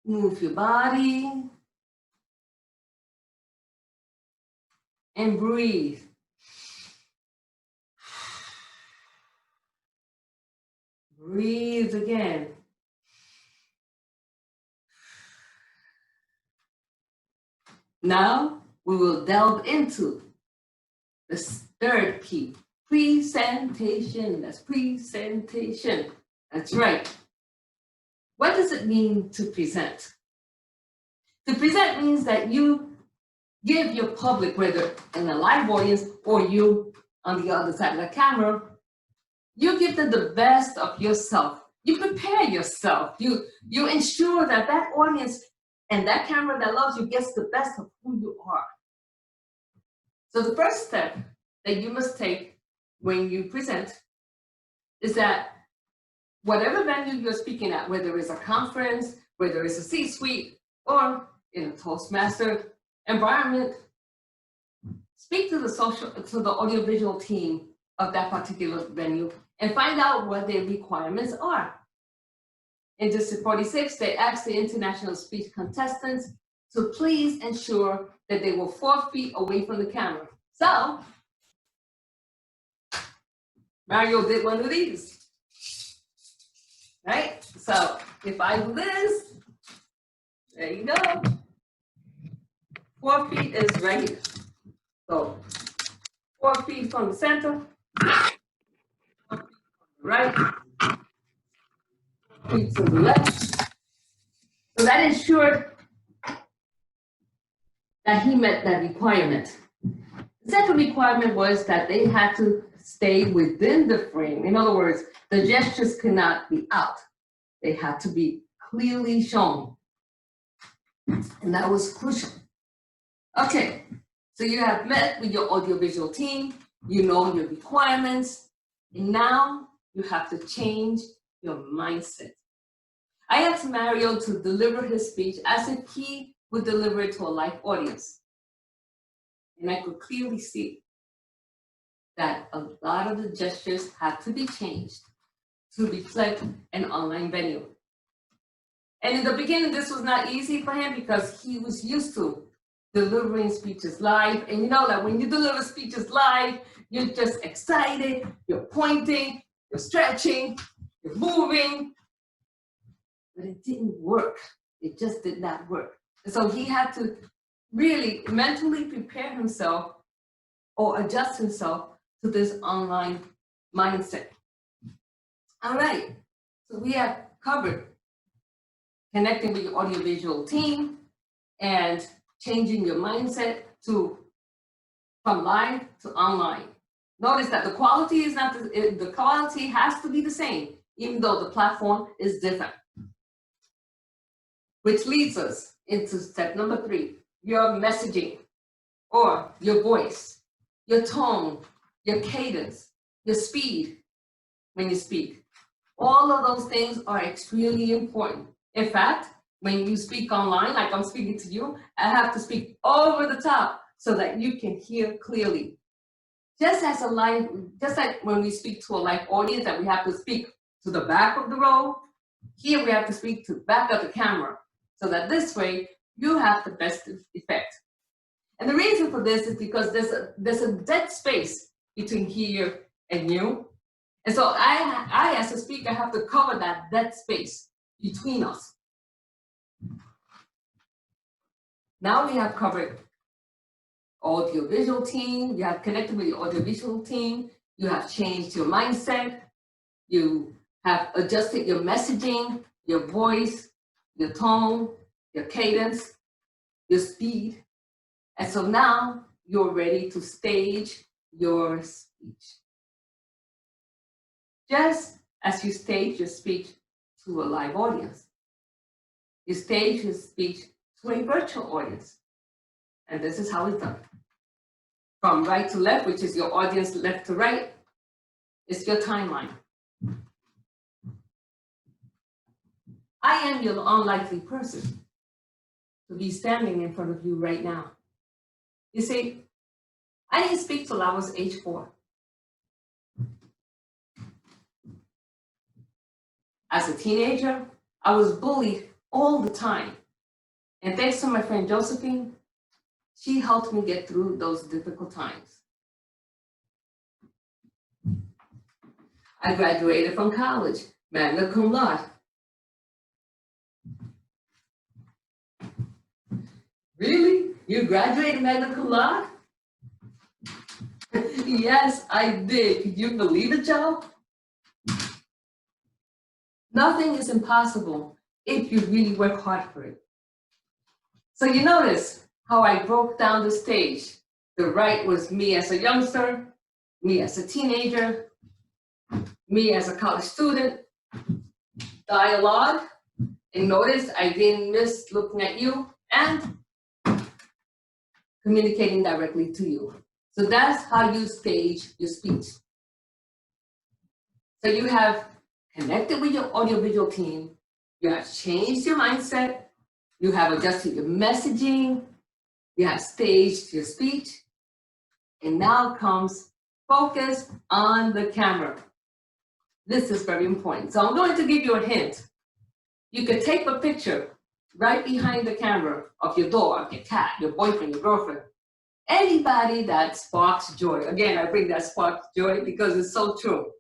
Move your body. And breathe. Breathe again. Now we will delve into the third P, presentation. That's presentation. That's right. What does it mean to present? To present means that you give your public, whether in a live audience or you on the other side of the camera, you give them the best of yourself. You prepare yourself. You ensure that that audience and that camera that loves you gets the best of who you are. So the first step that you must take when you present is that whatever venue you're speaking at, whether it's a conference, whether it's a C-suite, or in a Toastmaster environment, speak to the audiovisual team of that particular venue and find out what their requirements are. In District 46, they asked the international speech contestants to please ensure that they were 4 feet away from the camera. So, Mario did one of these, right? So, if I do this, there you go. 4 feet is right here. So, 4 feet from the center, 4 feet from the right, 4 feet to the left. So that ensured that he met that requirement. The second requirement was that they had to stay within the frame. In other words, the gestures could not be out. They had to be clearly shown. And that was crucial. Okay, so you have met with your audiovisual team, you know your requirements, and now you have to change your mindset. I asked Mario to deliver his speech as if he would deliver it to a live audience. And I could clearly see that a lot of the gestures had to be changed to reflect an online venue. And in the beginning, this was not easy for him because he was used to delivering speeches live. And you know that when you deliver speeches live, you're just excited, you're pointing, you're stretching, you're moving. But it didn't work. It just did not work. And so he had to really mentally prepare himself or adjust himself to this online mindset. All right, so we have covered connecting with your audiovisual team and changing your mindset from live to online. Notice that the quality is not, the quality has to be the same, even though the platform is different. Which leads us into step number 3, your messaging or your voice, your tone, your cadence, your speed when you speak. All of those things are extremely important. In fact, when you speak online, like I'm speaking to you, I have to speak over the top so that you can hear clearly. Just like when we speak to a live audience that we have to speak to the back of the row, here we have to speak to the back of the camera so that this way you have the best effect. And the reason for this is because there's a dead space between here and you. And so I as a speaker have to cover that dead space between us. Now we have covered audiovisual team, you have connected with your audiovisual team, you have changed your mindset, you have adjusted your messaging, your voice, your tone, your cadence, your speed. And so now you're ready to stage your speech. Just as you stage your speech to a live audience, you stage your speech to a virtual audience. And this is how it's done. From right to left, which is your audience, left to right, is your timeline. I am your unlikely person to be standing in front of you right now. You see, I didn't speak till I was age 4. As a teenager, I was bullied all the time. And thanks to my friend Josephine, she helped me get through those difficult times. I graduated from college, magna cum laude. Really? You graduated magna cum laude? Yes, I did. Could you believe it, Joe? Nothing is impossible if you really work hard for it. So you notice how I broke down the stage. The right was me as a youngster, me as a teenager, me as a college student, dialogue, and notice I didn't miss looking at you and communicating directly to you. So that's how you stage your speech. So you have connected with your audiovisual team, you have changed your mindset, you have adjusted your messaging, you have staged your speech, and now comes focus on the camera. This is very important. So I'm going to give you a hint. You could take a picture right behind the camera of your dog, your cat, your boyfriend, your girlfriend, anybody that sparks joy. Again, I bring that sparks joy because it's so true.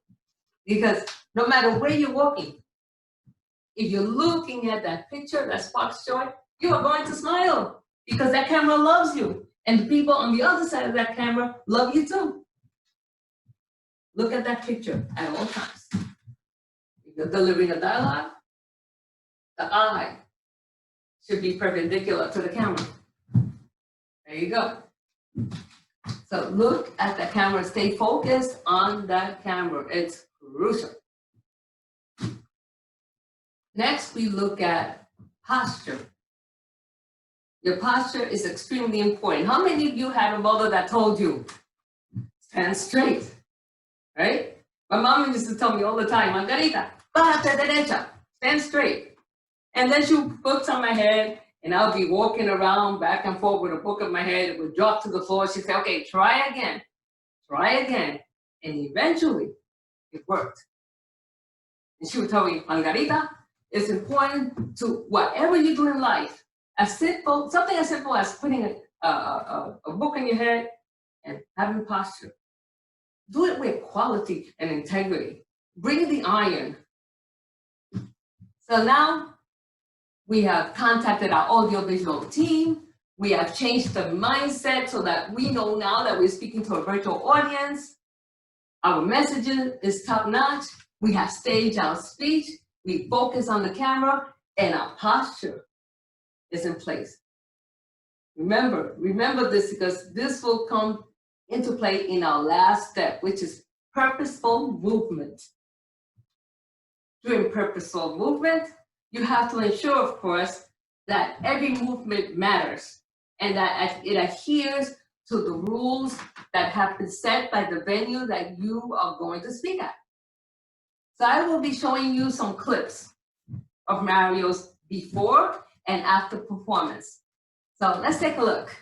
Because no matter where you're walking, if you're looking at that picture that sparks joy, you are going to smile because that camera loves you. And the people on the other side of that camera love you too. Look at that picture at all times. If you're delivering a dialogue, the eye should be perpendicular to the camera. There you go. So look at the camera, stay focused on that camera. It's crucial. Next, we look at posture. Your posture is extremely important. How many of you had a mother that told you, stand straight, right? My mom used to tell me all the time, Margarita, párate derecha, stand straight. And then she would put books on my head, and I'll be walking around back and forth with a book on my head. It would drop to the floor. She'd say, okay, try again. And eventually, it worked. And she would tell me, Margarita, it's important to whatever you do in life, something as simple as putting a book in your head and having posture. Do it with quality and integrity. Bring the iron. So now we have contacted our audiovisual team. We have changed the mindset so that we know now that we're speaking to a virtual audience. Our messaging is top notch. We have staged our speech. We focus on the camera, and our posture is in place. Remember this, because this will come into play in our last step, which is purposeful movement. During purposeful movement, you have to ensure, of course, that every movement matters and that it adheres to the rules that have been set by the venue that you are going to speak at. So I will be showing you some clips of Mario's before and after performance. So let's take a look.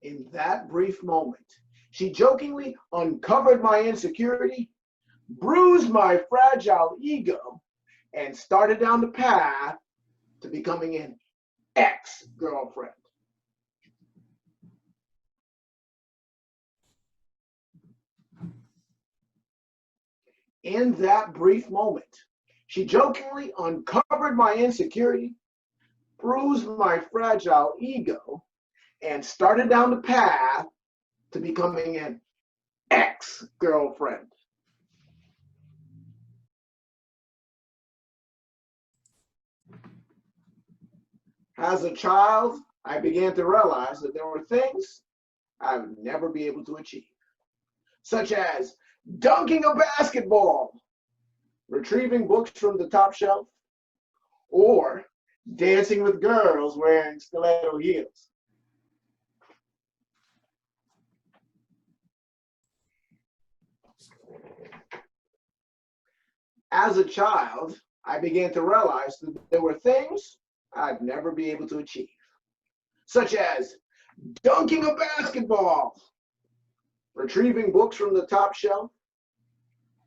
In that brief moment, she jokingly uncovered my insecurity, bruised my fragile ego, and started down the path to becoming an ex-girlfriend. In that brief moment, she jokingly uncovered my insecurity, bruised my fragile ego, and started down the path to becoming an ex-girlfriend. As a child, I began to realize that there were things I would never be able to achieve, such as dunking a basketball, retrieving books from the top shelf, or dancing with girls wearing stiletto heels. As a child, I began to realize that there were things I'd never be able to achieve, such as dunking a basketball, retrieving books from the top shelf,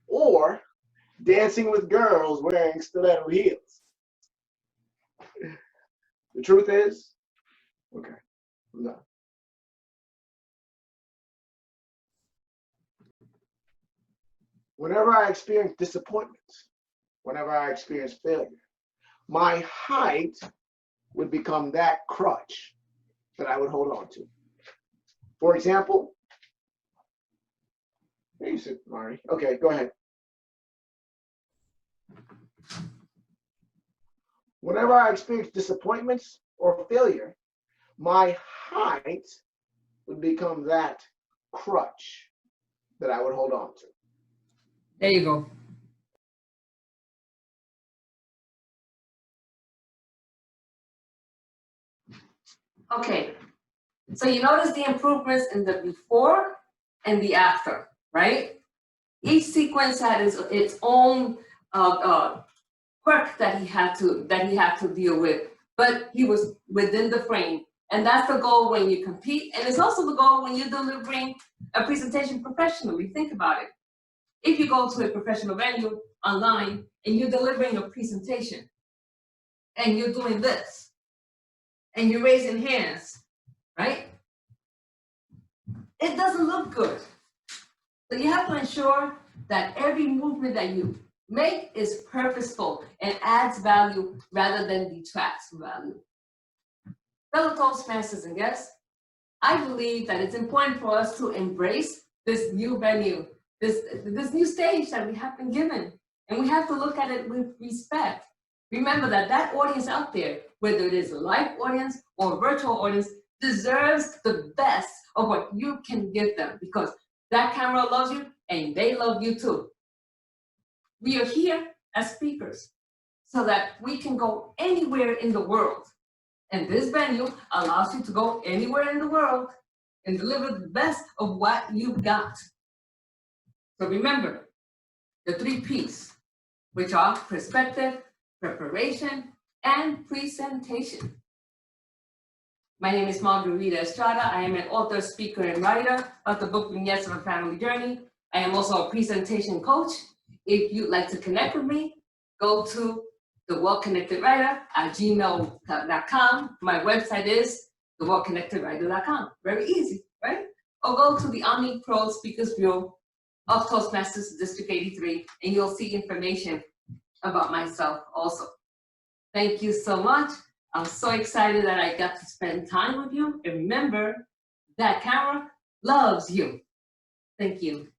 or dancing with girls wearing stiletto heels. The truth is, okay, I'm done. Whenever I experience disappointment, whenever I experience failure, my height would become that crutch that I would hold on to. For example, here you sit, Mari. Okay, go ahead. Whenever I experience disappointments or failure, my height would become that crutch that I would hold on to. There you go. Okay, so you notice the improvements in the before and the after, right? Each sequence had its own quirk that he had to deal with, but he was within the frame, and that's the goal when you compete, and it's also the goal when you're delivering a presentation professionally. Think about it. If you go to a professional venue online and you're delivering a presentation, and you're doing this, and you're raising hands, right? It doesn't look good. So you have to ensure that every movement that you make is purposeful and adds value rather than detracts from value. Fellow Toastmasters and guests, I believe that it's important for us to embrace this new venue, this new stage that we have been given. And we have to look at it with respect. Remember that audience out there, whether it is a live audience or a virtual audience, deserves the best of what you can give them, because that camera loves you and they love you too. We are here as speakers so that we can go anywhere in the world. And this venue allows you to go anywhere in the world and deliver the best of what you've got. So remember the 3 P's, which are perspective, preparation, and presentation. My name is Margarita Estrada. I am an author, speaker, and writer of the book Vignettes of a Family Journey. I am also a presentation coach. If you'd like to connect with me, go to thewellconnectedwriter@gmail.com. My website is thewellconnectedwriter.com. Very easy, right? Or go to the Omni-Pro Speakers Bureau of Toastmasters District 83, and you'll see information about myself also. Thank you so much. I'm so excited that I got to spend time with you. And remember, that camera loves you. Thank you.